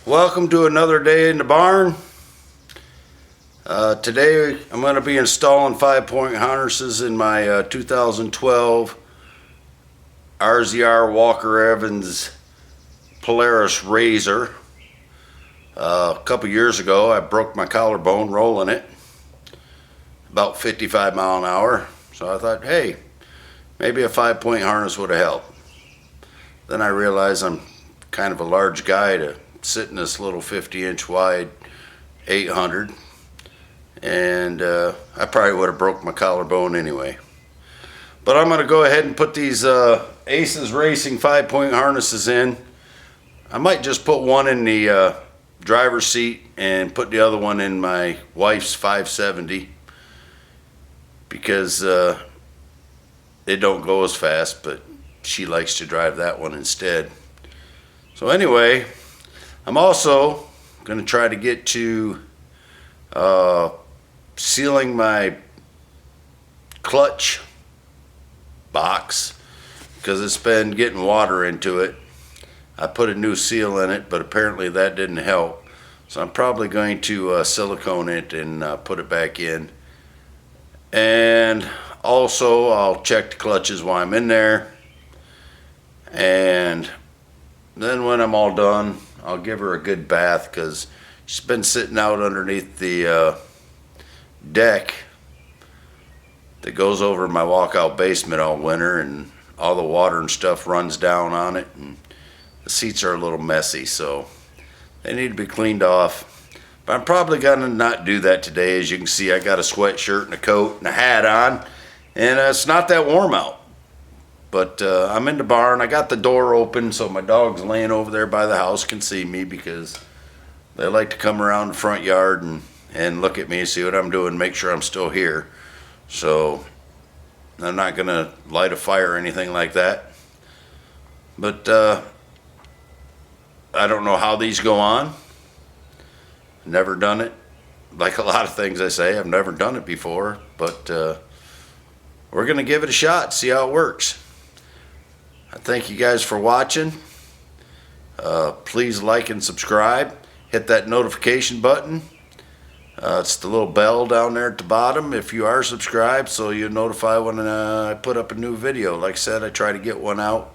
Welcome to another day in the barn. Today I'm going to be installing 5-point harnesses in my 2012 RZR Walker Evens RZR. A couple years ago I broke my collarbone rolling it about 55 mile an hour, so I thought, hey, maybe a 5-point harness would have helped. Then I realized I'm kind of a large guy to sit in this little 50-inch wide 800, and I probably would have broke my collarbone anyway. But I'm going to go ahead and put these Aces Racing 5-point harnesses in. I might just put one in the driver's seat and put the other one in my wife's 570 because it don't go as fast, but she likes to drive that one instead. So anyway, I'm also going to try to get to sealing my clutch box because it's been getting water into it. I put a new seal in it, but apparently that didn't help. So I'm probably going to silicone it and put it back in. And also I'll check the clutches while I'm in there. And then when I'm all done, I'll give her a good bath because she's been sitting out underneath the deck that goes over my walkout basement all winter, and all the water and stuff runs down on it, and the seats are a little messy, so they need to be cleaned off. But I'm probably gonna not do that today. As you can see, I got a sweatshirt and a coat and a hat on, and it's not that warm out. But I'm in the barn. I got the door open so my dogs laying over there by the house can see me because they like to come around the front yard and look at me, see what I'm doing, make sure I'm still here. So I'm not going to light a fire or anything like that. But I don't know how these go on. Never done it. Like a lot of things I say, I've never done it before. But we're going to give it a shot, see how it works. I thank you guys for watching. Please like and subscribe. Hit that notification button. It's the little bell down there at the bottom if you are subscribed, so you'll notify when I put up a new video. Like I said, I try to get one out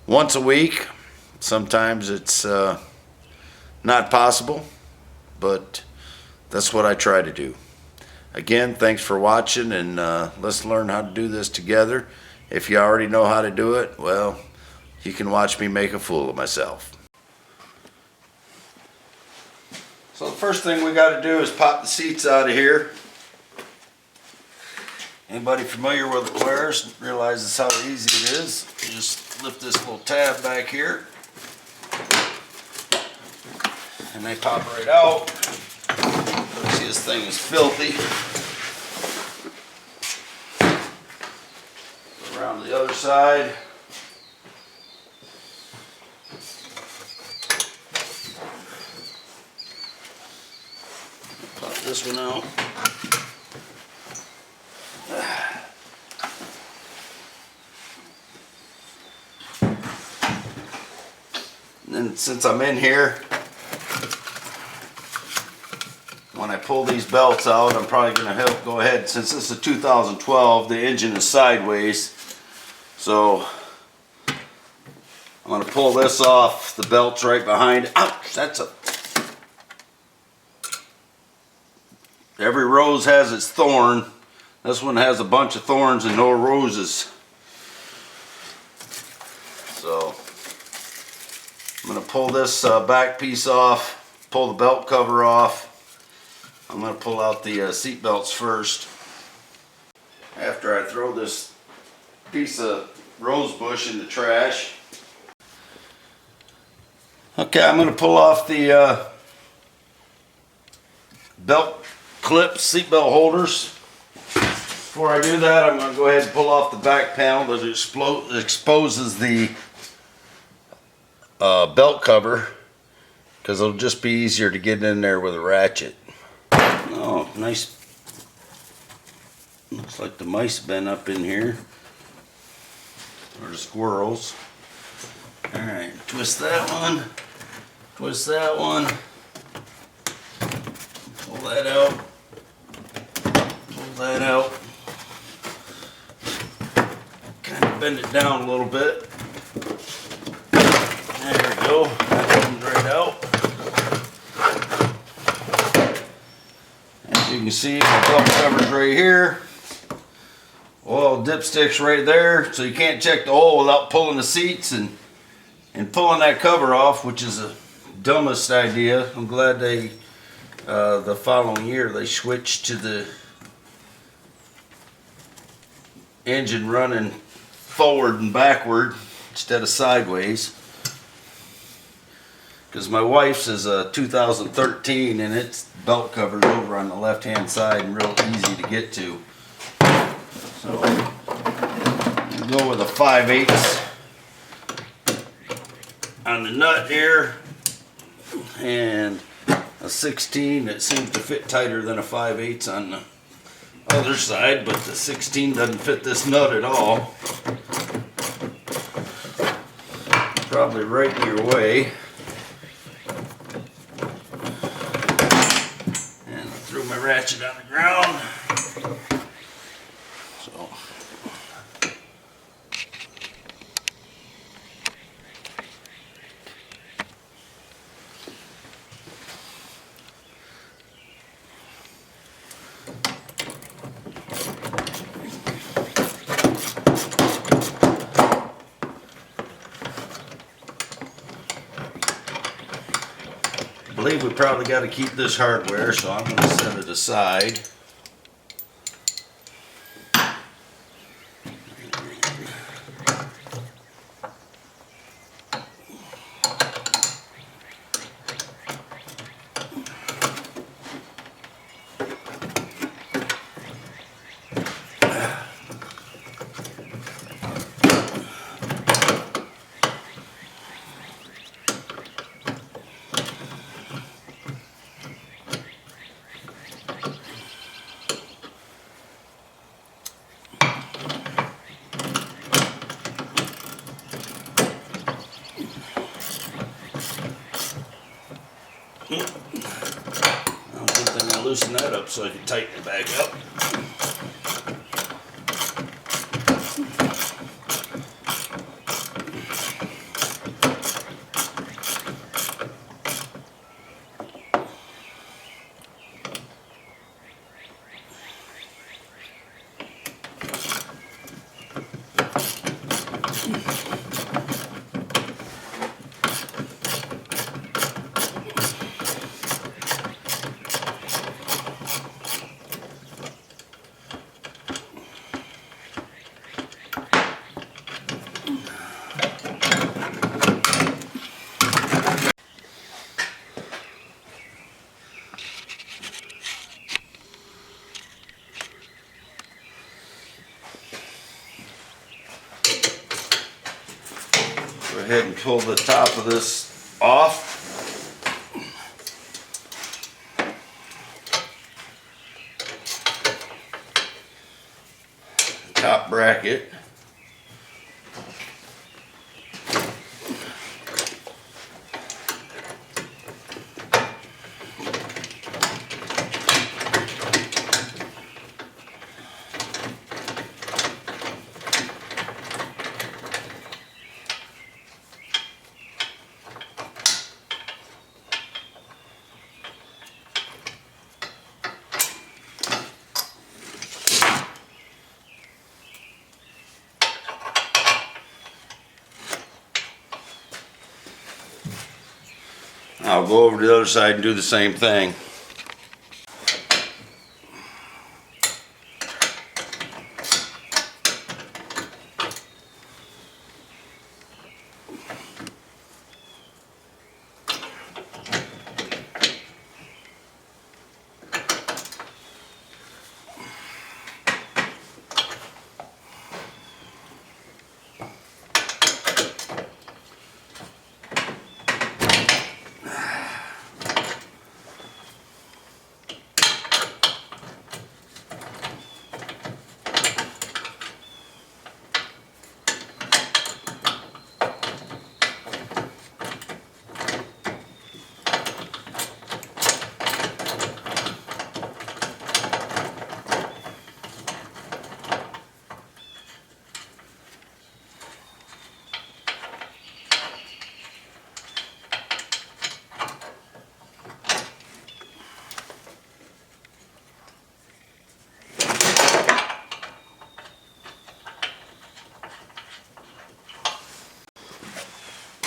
once a week. Sometimes it's not possible, but that's what I try to do. Again, thanks for watching, and let's learn how to do this together. If you already know how to do it, well, you can watch me make a fool of myself. So the first thing we got to do is pop the seats out of here. Anybody familiar with Polaris realizes how easy it is. You just lift this little tab back here, and they pop right out. See, this thing is filthy. Around the other side. Pop this one out. And then since I'm in here, when I pull these belts out, I'm probably going to go ahead, since this is a 2012, the engine is sideways. So I'm going to pull this off. The belt's right behind it. Ouch! Every rose has its thorn. This one has a bunch of thorns and no roses. So I'm going to pull this back piece off, pull the belt cover off. I'm going to pull out the seat belts first. After I throw this piece of rose bush in the trash. Okay, I'm going to pull off the belt clips, seat belt holders. Before I do that, I'm going to go ahead and pull off the back panel that exposes the belt cover, because it'll just be easier to get in there with a ratchet. Oh, nice. Looks like the mice have been up in here. Or the squirrels. Alright, twist that one. Twist that one. Pull that out. Pull that out. Kind of bend it down a little bit. There we go. That comes right out. As you can see, my belt cover's right here. Oil dipstick's right there, so you can't check the oil without pulling the seats and pulling that cover off, which is the dumbest idea. I'm glad they the following year they switched to the engine running forward and backward instead of sideways, because my wife's is a 2013 and its belt cover's over on the left hand side and real easy to get to. So you go with a 5/8 on the nut here and a 16 that seems to fit tighter than a 5/8 on the other side, but the 16 doesn't fit this nut at all. Probably right in your way. And I threw my ratchet on the ground. So I believe we probably got to keep this hardware, so I'm going to set it aside. Good thing I loosened that up so I can tighten it back up. Go ahead and pull the top of this off. Top bracket. I'll go over to the other side and do the same thing.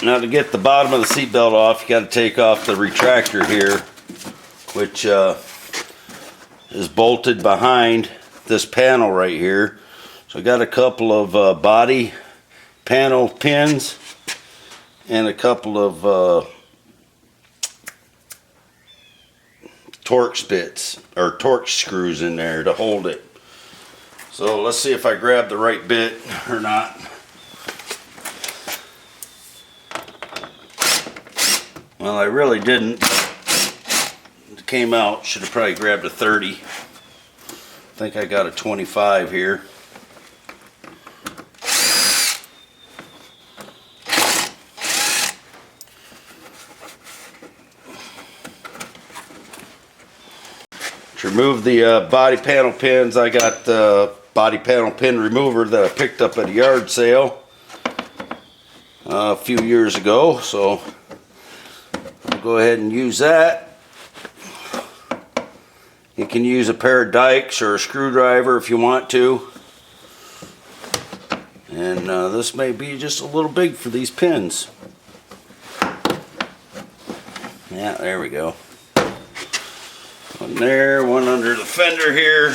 Now to get the bottom of the seat belt off, you got to take off the retractor here, which is bolted behind this panel right here. So I got a couple of body panel pins and a couple of torque spits or torque screws in there to hold it. So let's see if I grab the right bit or not. Well, I really didn't. It came out. Should have probably grabbed a 30. I think I got a 25 here. To remove the body panel pins, I got the body panel pin remover that I picked up at a yard sale a few years ago. So I'll go ahead and use that. You can use a pair of dikes or a screwdriver if you want to. And this may be just a little big for these pins. Yeah, there we go. One there, one under the fender here.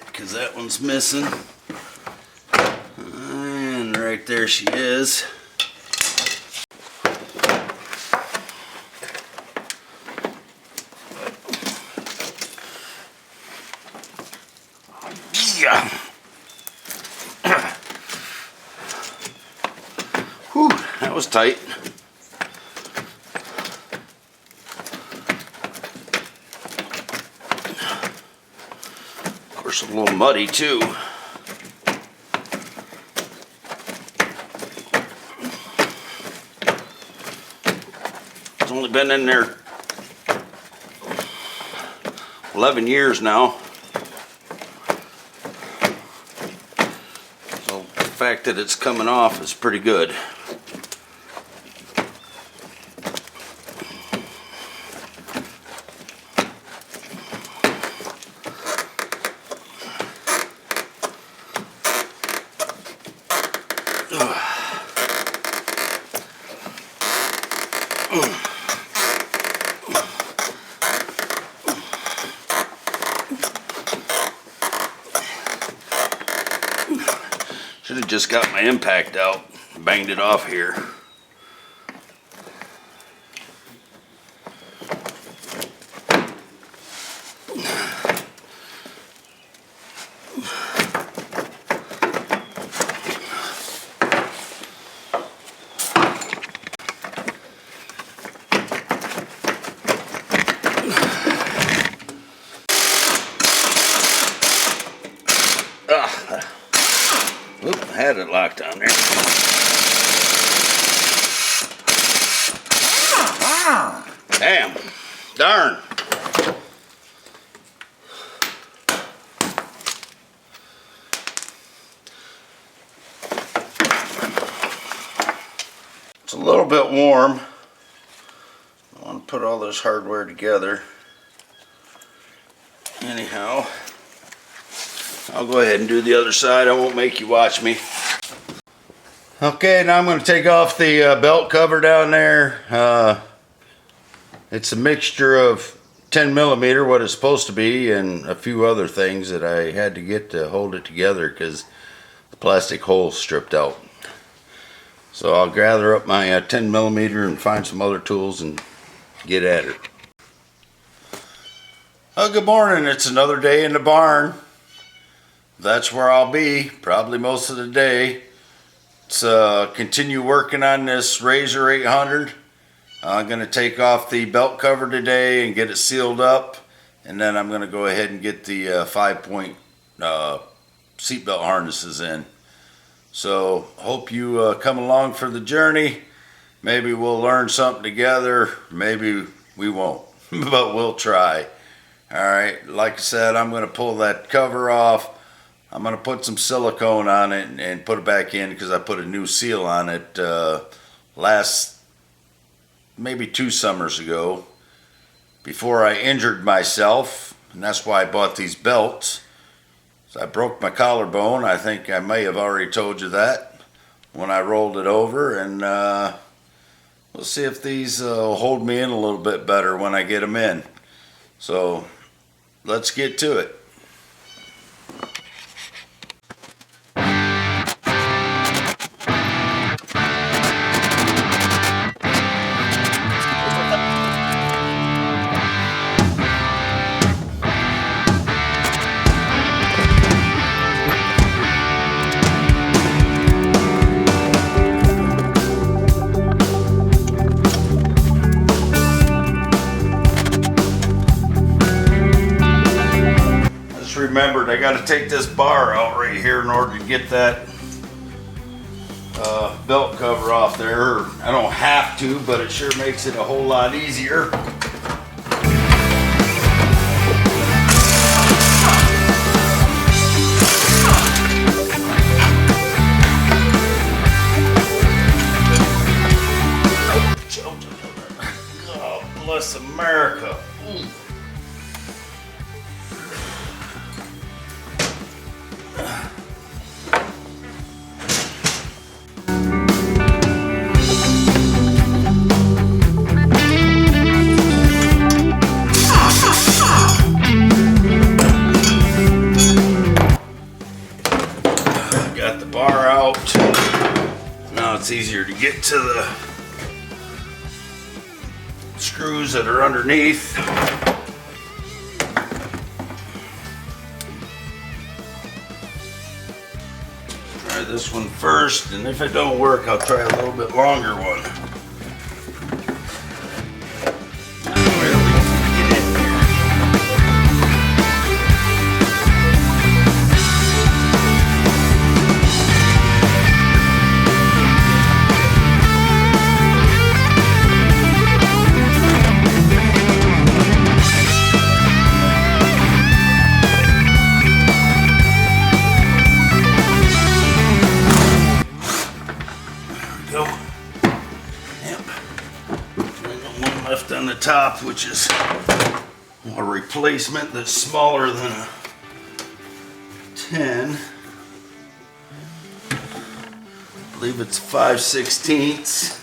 Because that one's missing. And right there she is. Yeah. Whew, that was tight. A little muddy too. It's only been in there 11 years now. So the fact that it's coming off is pretty good. Should have just got my impact out, banged it off here. Oop, I had it locked down there. Damn. Darn. It's a little bit warm. I want to put all this hardware together. Anyhow, I'll go ahead and do the other side. I won't make you watch me. Okay, now I'm going to take off the belt cover down there. It's a mixture of 10 millimeter, what it's supposed to be, and a few other things that I had to get to hold it together because the plastic hole's stripped out. So I'll gather up my 10 millimeter and find some other tools and get at it. Oh, good morning. It's another day in the barn. That's where I'll be probably most of the day. Let's continue working on this RZR 800. I'm going to take off the belt cover today and get it sealed up, and then I'm going to go ahead and get the 5-point seatbelt harnesses in. So hope you come along for the journey. Maybe we'll learn something together. Maybe we won't, but we'll try. All right, like I said, I'm going to pull that cover off. I'm going to put some silicone on it and put it back in because I put a new seal on it maybe 2 summers ago before I injured myself, and that's why I bought these belts. So I broke my collarbone. I think I may have already told you that when I rolled it over, and we'll see if these will hold me in a little bit better when I get them in. So let's get to it. Remembered I got to take this bar out right here in order to get that belt cover off there. I don't have to, but it sure makes it a whole lot easier. Oh, bless America. Ooh. It's easier to get to the screws that are underneath. Try this one first, and if it don't work, I'll try a little bit longer one. On the top, which is a replacement that's smaller than a 10. I believe it's 5/16.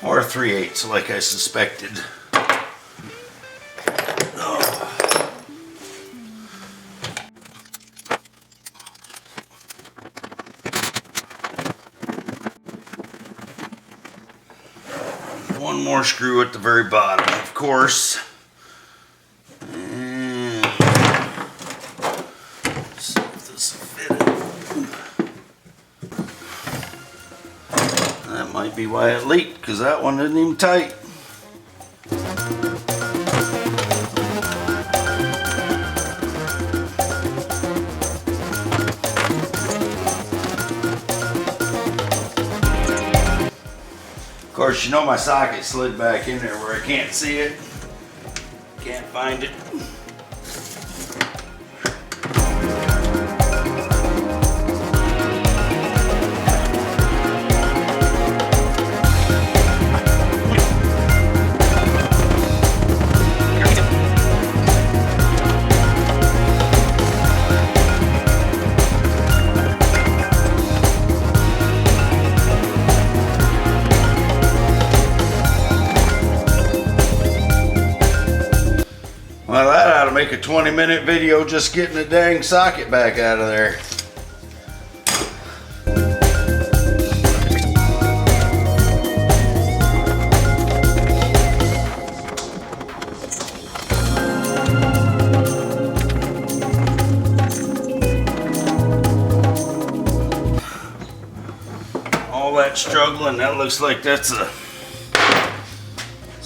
Or 3/8, like I suspected. One more screw at the very bottom, of course. And let's see if this will fit it. That might be why it leaked, because that one isn't even tight. Of course, you know my socket slid back in there where I can't see it. Can't find it. Well, that ought to make a 20-minute video just getting the dang socket back out of there. All that struggling, that looks like that's a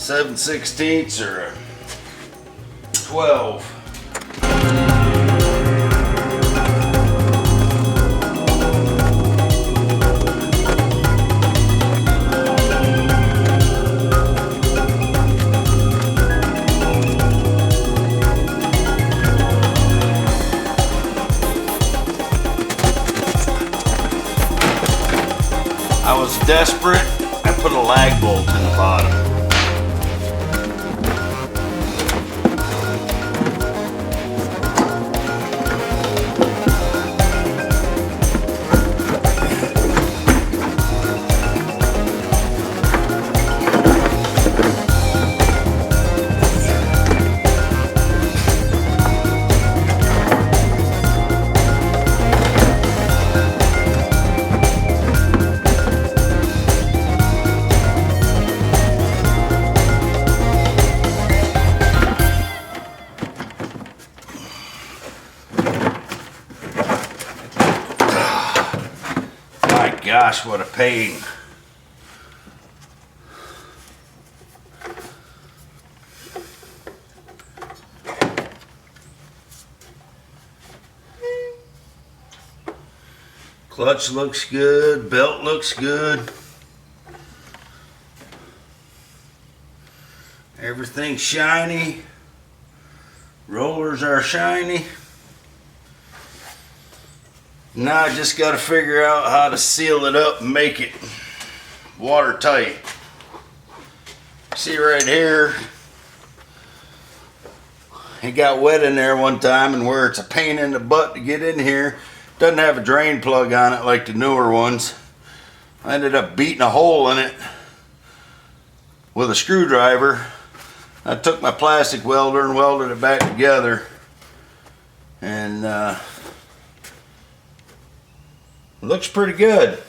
7/16 or a 12. I was desperate. I put a lag bolt in the bottom. Gosh, what a pain. Clutch looks good, belt looks good. Everything's shiny. Rollers are shiny. Now I just got to figure out how to seal it up and make it watertight. See right here, it got wet in there one time, and where it's a pain in the butt to get in here, doesn't have a drain plug on it like the newer ones. I ended up beating a hole in it with a screwdriver. I took my plastic welder and welded it back together, and looks pretty good.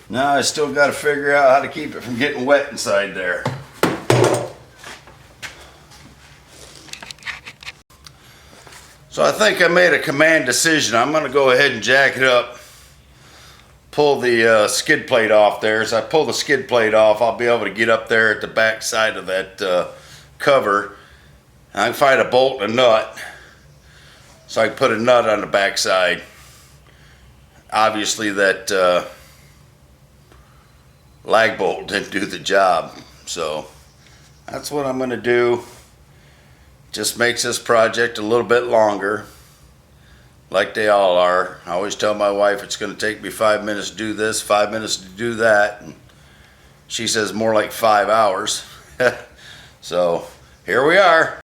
Now I still got to figure out how to keep it from getting wet inside there. So I think I made a command decision. I'm going to go ahead and jack it up, pull the skid plate off there. As I pull the skid plate off, I'll be able to get up there at the back side of that cover. I can find a bolt and a nut, so I can put a nut on the back side. Obviously that lag bolt didn't do the job, so that's what I'm going to do. Just makes this project a little bit longer, like they all are. I always tell my wife it's going to take me 5 minutes to do this, 5 minutes to do that, and she says more like 5 hours. So here we are.